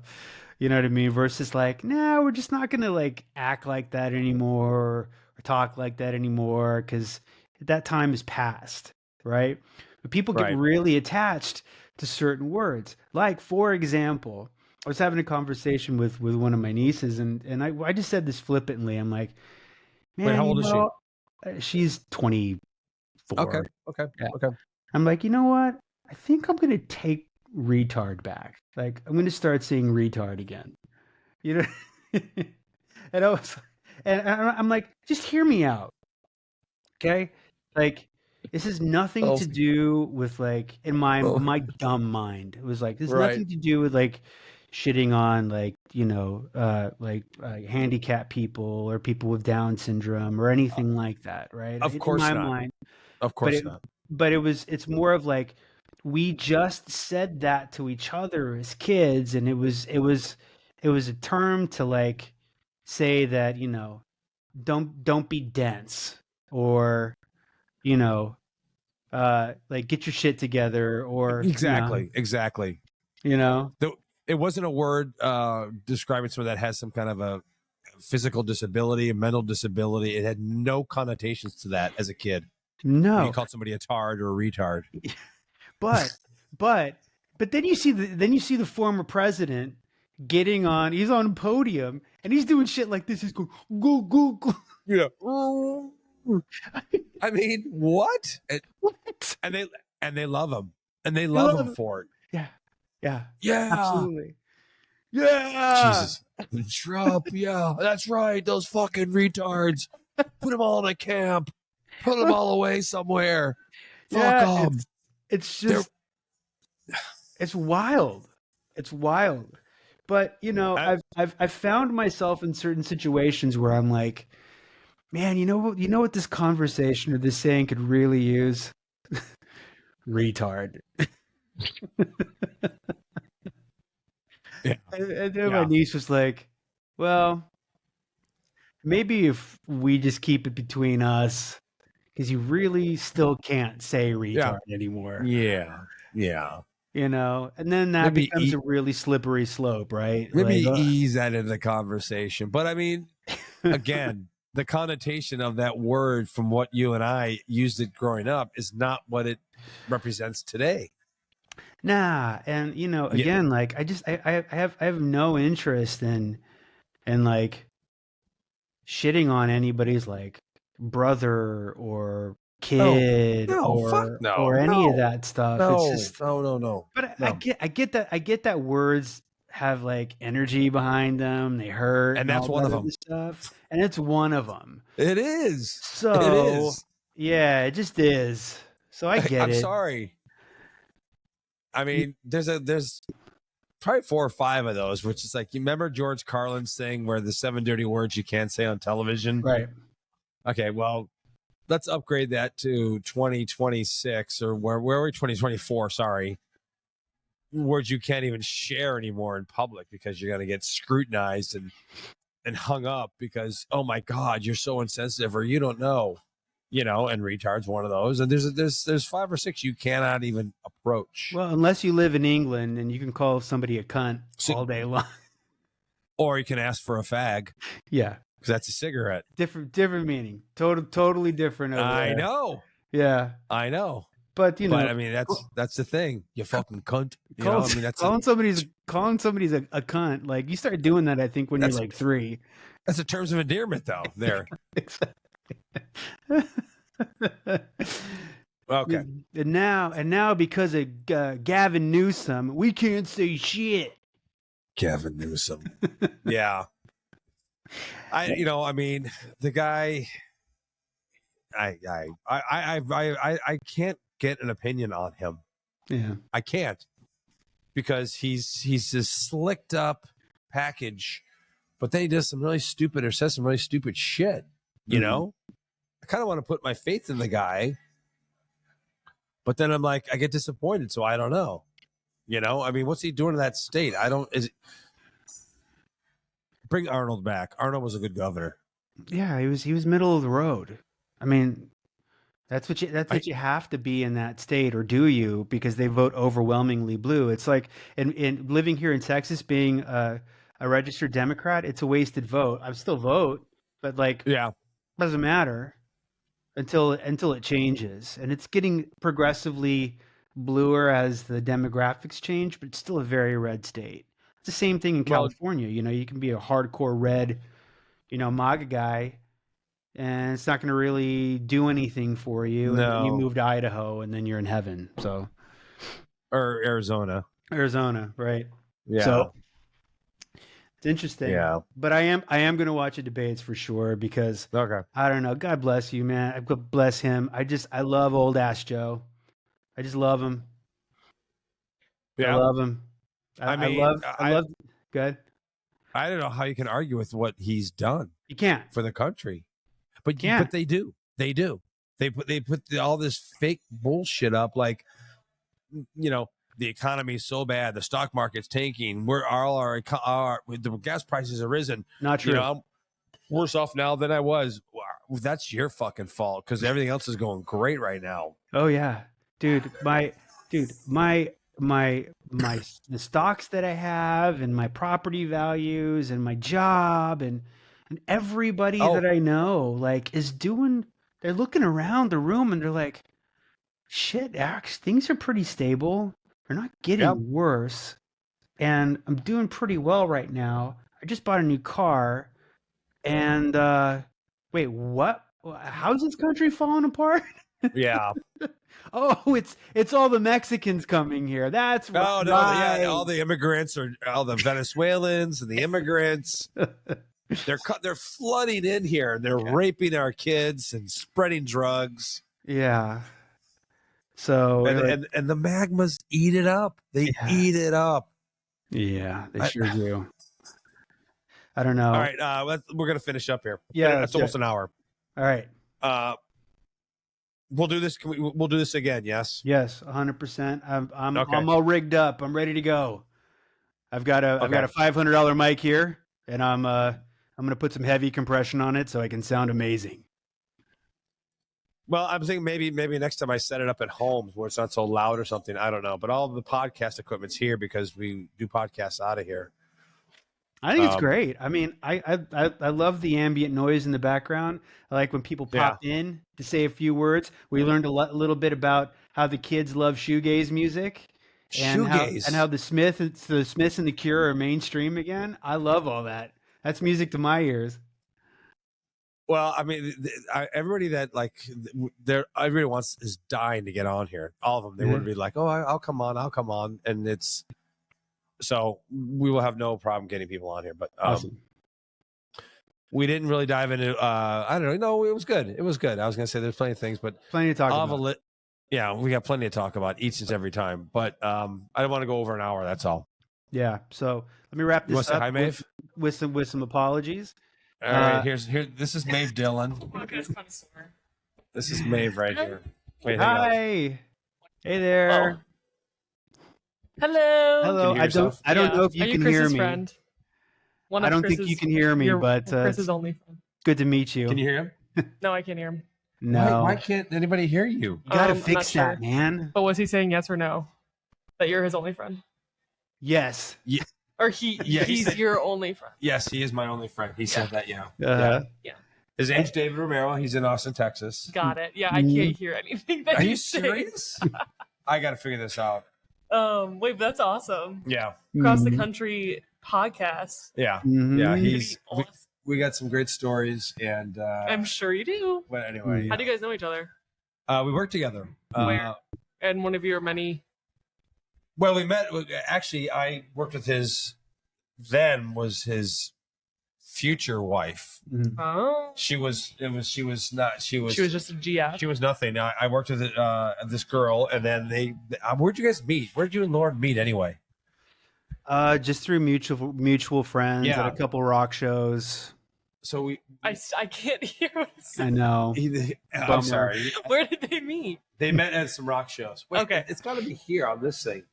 You know what I mean? Versus like, no, we're just not gonna like act like that anymore or talk like that anymore because that time is past, right? But people get Right. really attached to certain words. Like, for example, I was having a conversation with one of my nieces, and I just said this flippantly. I'm like, man, Wait, how old is she? She's 24. Okay. Yeah. Okay. I'm like, you know what? I think I'm gonna take retard back. Like, I'm gonna start saying retard again. You know, and I'm like, just hear me out, okay? Like, this has nothing to do with like in my dumb mind. It was like there's nothing to do with like shitting on like handicapped people or people with Down syndrome or anything like that, right? Of course in my not. mind, Of course not. but it's more of like we just said that to each other as kids, and it was a term to like say that, don't be dense, or, you know, like get your shit together, or, Exactly. you know, It wasn't a word describing someone that has some kind of a physical disability, a mental disability. It had no connotations to that as a kid. When you no, called somebody a tard or a retard. but but but then you see the former president getting on. He's on a podium and he's doing shit like this. He's going go go go. Yeah. I mean, what? What? And they love him. And they I love him love it. for it. Yeah, yeah, Yeah. absolutely. Yeah, Jesus. Trump, yeah. That's right. Those fucking retards. Put them all in a camp. Put them all away somewhere. Fuck yeah. them. It's They're just it's wild. It's wild. But I, I've found myself in certain situations where I'm like, man, you know what this conversation or this saying could really use? Retard. yeah. And then my Yeah. niece was like, well, maybe if we just keep it between us, because you really still can't say Yeah. retard anymore, Yeah. Yeah. and then that Maybe becomes a really slippery slope, right? maybe Like, ease that into the conversation. But I mean, again, the connotation of that word from what you and I used it growing up is not what it represents today. nah, and Yeah. again, like I have no interest in like shitting on anybody's like brother or No. kid No. Fuck or no. any of No. that stuff. It's No. just, No. No. No. but I No. get I get that words have like energy behind them. They hurt And and that's all one that of other them. stuff, and it's one of them. It is. It So is. yeah, it just is. So I get I'm it. sorry. I mean, there's probably 4 or 5 of those, which is like, you remember George Carlin's thing where the 7 dirty words you can't say on television? Right. Okay, well, let's upgrade that to 2026, or where are we? 2024, sorry. Words you can't even share anymore in public because you're going to get scrutinized and hung up because, oh my God, you're so insensitive, or you don't know, and retard's one of those. And there's 5 or 6 you cannot even approach. Well, unless you live in England and you can call somebody a cunt So, all day long. or you can ask for a fag Yeah. because that's a cigarette. Different meaning. Totally different over I there. know. Yeah. I know. But But I mean, that's the thing. You fucking cunt. calling, I mean, that's calling somebody's a cunt. Like, you start doing that, I think, when you're that's like 3. that's the terms of endearment, though. There. Okay. And now because of Gavin Newsom, we can't say shit. Gavin Newsom. Yeah. I mean, the guy. I can't get an opinion on him. Yeah. I can't, because he's this slicked up package, but then he does some really stupid, or says some really stupid shit. Mhm. I kind of want to put my faith in the guy, but then I'm like, I get disappointed, so I don't know. I mean, what's he doing in that state? Bring Arnold back. Arnold was a good governor. Yeah, he was middle of the road. I mean, that's I what you have to be in that state, or do you? Because they vote overwhelmingly blue. It's like in living here in Texas, being a registered Democrat, it's a wasted vote. I still vote, but like, Yeah. doesn't matter until it changes, and it's getting progressively bluer as the demographics change, but it's still a very red state. It's the same thing in Well, California. You can be a hardcore red, MAGA guy, and it's not going to really do anything for you. And then you no. move to Idaho, and then you're in heaven. So Or Arizona. Arizona, right? Yeah. So it's interesting. Yeah. But I am going to watch the debates for sure, because Okay. I don't know. God bless you, man. God bless him. I love old ass Joe. I just love him. I Yeah. love him. I I mean, love I love. Good. I don't know how you can argue with what he's done You can't. for the country, You can't. but they do. They put all this fake bullshit up, like the economy is so bad, the stock market's tanking, the gas prices have risen. Not true. I'm worse off now than I was. Wow, that's your fucking fault because everything else is going great right now. Oh yeah, dude. The stocks that I have and my property values and my job and everybody that I know like is doing. They're looking around the room and they're like, shit, Axe, things are pretty stable. They're not getting worse, and I'm doing pretty well right now. I just bought a new car, and wait, what? How's this country falling apart? Yeah. Oh, it's all the Mexicans coming here. That's right. Oh no, yeah, all the immigrants are all the Venezuelans and the immigrants. They're flooding in here. They're raping our kids and spreading drugs. Yeah. So and the magmas eat it up. They eat it up. Yeah, they sure do. I don't know. All right, we're gonna finish up here. Yeah, it's almost an hour. All right. We'll do this. We'll do this again. Yes. Yes, 100%. I'm all rigged up. I'm ready to go. I've got a $500 mic here, and I'm gonna put some heavy compression on it so I can sound amazing. Well, I'm thinking maybe next time I set it up at home where it's not so loud or something. I don't know, but all of the podcast equipment's here because we do podcasts out of here. I think it's great. I mean, I love the ambient noise in the background. I like when people pop in to say a few words. We learned a little bit about how the kids love shoegaze music, and how the Smiths and the Cure are mainstream again. I love all that. That's music to my ears. Well, I mean, everybody that everyone is dying to get on here. All of them, they would be like, "Oh, I'll come on," and it's. So we will have no problem getting people on here, but awesome. We didn't really dive into. I don't know. No, it was good. It was good. I was going to say there's plenty of things, but plenty to talk about. Yeah, we got plenty to talk about each and every time. But I don't want to go over an hour. That's all. Yeah. So let me wrap this up with some apologies. All right. Here. This is Maeve Dillon. This is Maeve right here. Wait, hi. Hey there. Oh. Hello. Hello. I don't know if you can hear me. Friend? I don't think you can hear me, but Chris's only friend. Good to meet you. Can you hear him? No, I can't hear him. No. Why can't anybody hear you? You gotta fix that, man. But was he saying yes or no? That you're his only friend? Yes. Yeah. Or he's your only friend? Yes, he is my only friend. He said that, yeah. Yeah. His name's David Romero. He's in Austin, Texas. Got it. Yeah, I can't hear anything that Are you say. serious? I got to figure this out. Wait, but that's awesome. Yeah. Across the country podcast. Yeah. Yeah. We got some great stories, and I'm sure you do. But anyway, how do you guys know each other? We work together. Where? And one of your many. Well, we met. Actually, I worked with his future wife. Oh. She was just a GF. She was nothing. I worked with this girl, and then where'd you guys meet? Where'd you and Lauren meet anyway? Just through mutual friends at a couple rock shows. So I can't hear what it's saying. I know. I'm sorry. Where did they meet? They met at some rock shows. Wait, okay. It's got to be here on this thing.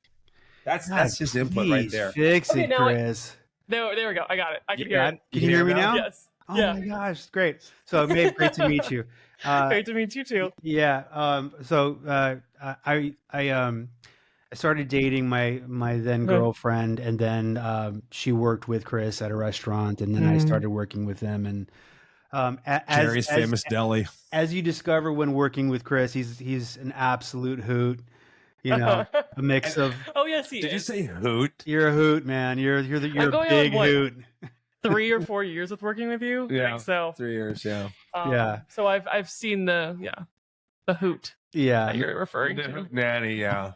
That's his input right there. Fix it, Chris. There we go. I got it. I can hear it. Can you hear me now? Yes. Oh my gosh, great. So Maeve, great to meet you. Great to meet you too. Yeah. So I started dating my then girlfriend, and then she worked with Chris at a restaurant, and then I started working with them. And Jerry's famous deli. As you discover when working with Chris, he's an absolute hoot. You know, a mix of. Oh yes, he Did you say hoot? You're a hoot, man. You're a big hoot. 3 or 4 years with working with you. Yeah. So 3 years. Yeah. Yeah. So I've seen the hoot. Yeah. That you're referring to. Nanny. Yeah.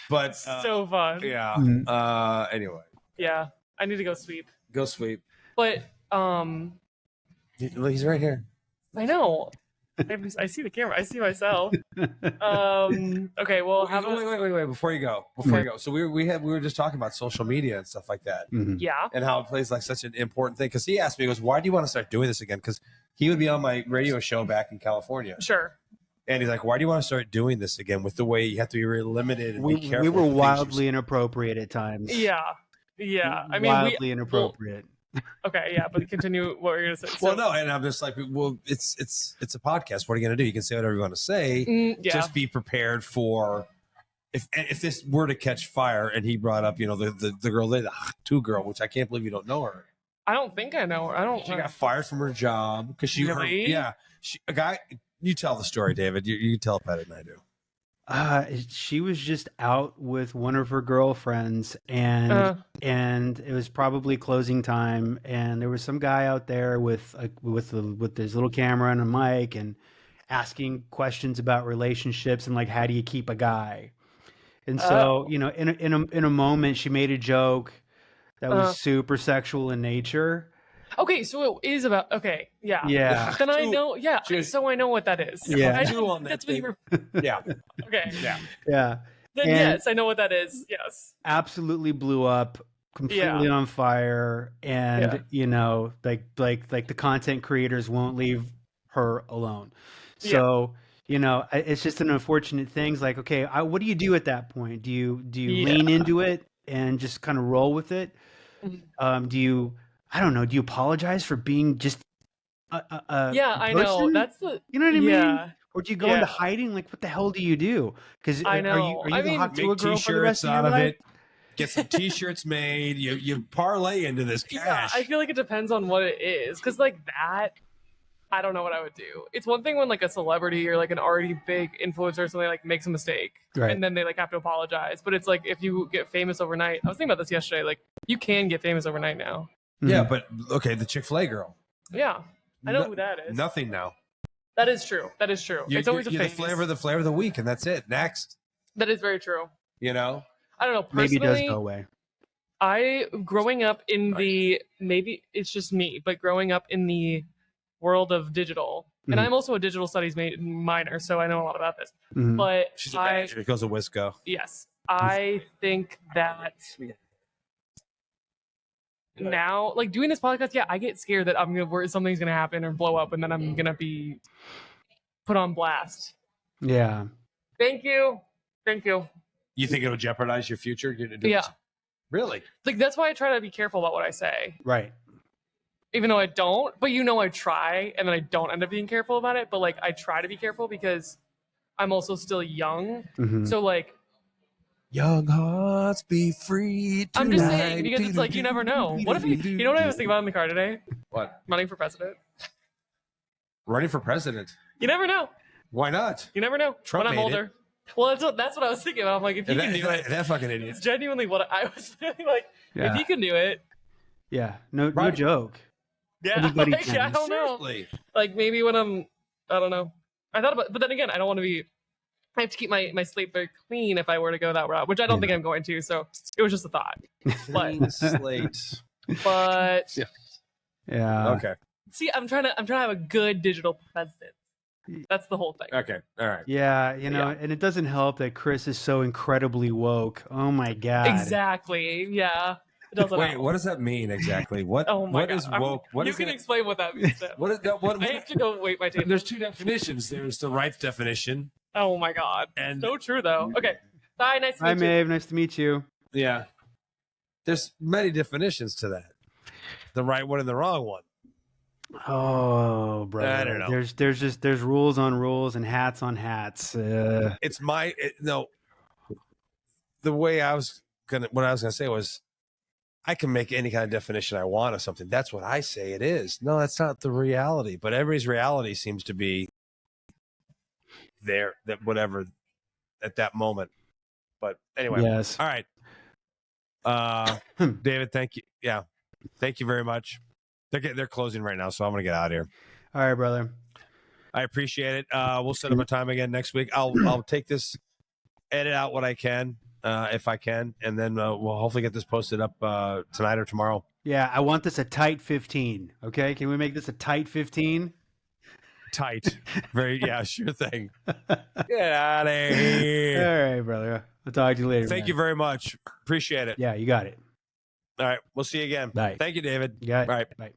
But so fun. Yeah. Anyway. Yeah. I need to go sweep. Go sweep. But he's right here. I know. I see the camera. I see myself. Okay. Well, wait. Before you go. So we were just talking about social media and stuff like that. Yeah. And how it plays like such an important thing. Because he asked me, he goes, "Why do you want to start doing this again?" Because he would be on my radio show back in California. Sure. And he's like, "Why do you want to start doing this again? With the way you have to be really limited and We be careful." we were with the things wildly inappropriate at times. Yeah. I mean, Wildly inappropriate. okay, yeah, but continue what you're gonna say. Well, no, and I'm just like, well, it's a podcast. What are you gonna do? You can say whatever you want to say. Yeah. Just be prepared for if this were to catch fire. And he brought up, the girl, the two girl, which I can't believe you don't know her. I don't think I know her. I don't. She got fired from her job because she, Really? a guy. You tell the story, David. You tell it better than I do. She was just out with one of her girlfriends, and it was probably closing time, and there was some guy out there with his little camera and a mic, and asking questions about relationships and like, how do you keep a guy? And so, in a moment, she made a joke that was super sexual in nature. Okay, so it is about. Okay, yeah. Yeah. Then I know. Yeah. So I know what that is. Yeah. That's what you were. Yeah. Okay. Yeah. Yeah. Then And- yes, I know what that is. Yes. Absolutely blew up, completely on fire, and like the content creators won't leave her alone. So it's just an unfortunate thing. Like, okay, what do you do at that point? Do you lean into it and just kind of roll with it? Do you, I don't know, do you apologize for being just a I person? know. That's the. You know what I Yeah. mean? Or do you go into hiding? Like, what the hell do you do? Because I are know. you I gonna mean, talk to a Make girl for the t-shirts rest of out your of life? it. Get some t-shirts made. You parlay into this Yeah, cash. I feel like it depends on what it is. Because, like, that, I don't know what I would do. It's one thing when, like, a celebrity or, like, an already big influencer or something, like, makes a mistake. Right. And then they, like, have to apologize. But it's like, if you get famous overnight, I was thinking about this yesterday. Like, you can get famous overnight now. Yeah, but okay, the Chick-fil-A girl. Yeah. I know who that is. Nothing now. That is true. It's always a you're phase. the flavor of the week, and that's it. Next, That is very true. you know. I don't know. Maybe Personally, it does go away. growing up in the, maybe it's just me, but growing up in the world of digital, and Mhm. I'm also a digital studies minor, so I know a lot about this. Mhm. But She's a manager. It goes to Wisco. yes, I think that now, like doing this podcast, yeah, I get scared that something's gonna happen or blow up, and then I'm gonna be put on blast. Yeah. Thank you. You think it'll jeopardize your future? Yeah, Really? like that's why I try to be careful about what I say. Right. Even though I don't, but I try, and then I don't end up being careful about it. But like, I try to be careful because I'm also still young. Mhm. So like, Young hearts be free tonight. I'm just saying because it's like you never know. What if you know what I was thinking about in the car today? What? Running for president. Running for president? You never know. Why not? You never know. Trump when I'm made older. Well, that's what I was thinking about. I'm like, if he can do it, that fucking idiot. it's genuinely what I was feeling like. Yeah. If he can do it, Yeah. No Right. joke. yeah. Anybody Like, can. I don't know. Seriously. Like maybe when I don't know. I thought about, but then again, I don't want to be. I have to keep my slate very clean if I were to go that route, which I don't think I'm going to. So it was just a thought. Clean slate. But Yeah. Okay. see, I'm trying to have a good digital president. That's the whole thing. Okay. All right. Yeah, and it doesn't help that Chris is so incredibly woke. Oh my god. Exactly. Yeah. It doesn't. Wait, help. what does that mean exactly? What? Oh my what god. is woke? What you is can it? explain what that means. Then. What is that? What? I have to go wait my tape. There's two definitions. There's the right definition. Oh my god. And- So true though. Okay. Bye. Nice to Hi, meet you. Maeve. Nice to meet you. Yeah. There's many definitions to that. The right one and the wrong one. Oh, brother. I don't know. There's rules on rules and hats on hats. It's no. The way what I was gonna say was, I can make any kind of definition I want of something. That's what I say it is. No, that's not the reality. But everybody's reality seems to be there. That whatever at that moment. But anyway, Yes. all right. David, thank you. Yeah, thank you very much. They're closing right now, so I'm gonna get out of here. All right, brother. I appreciate it. We'll set up a time again next week. I'll take this, edit out what I can, if I can, and then we'll hopefully get this posted up tonight or tomorrow. Yeah, I want this a tight 15. Okay, can we make this a tight 15? Tight, sure thing. Get out of here. All right, brother. I'll talk to you later. Thank man. you very much. Appreciate it. Yeah, you got it. All right, we'll see you again. Bye. Thank you, David. You got it. All right. Bye.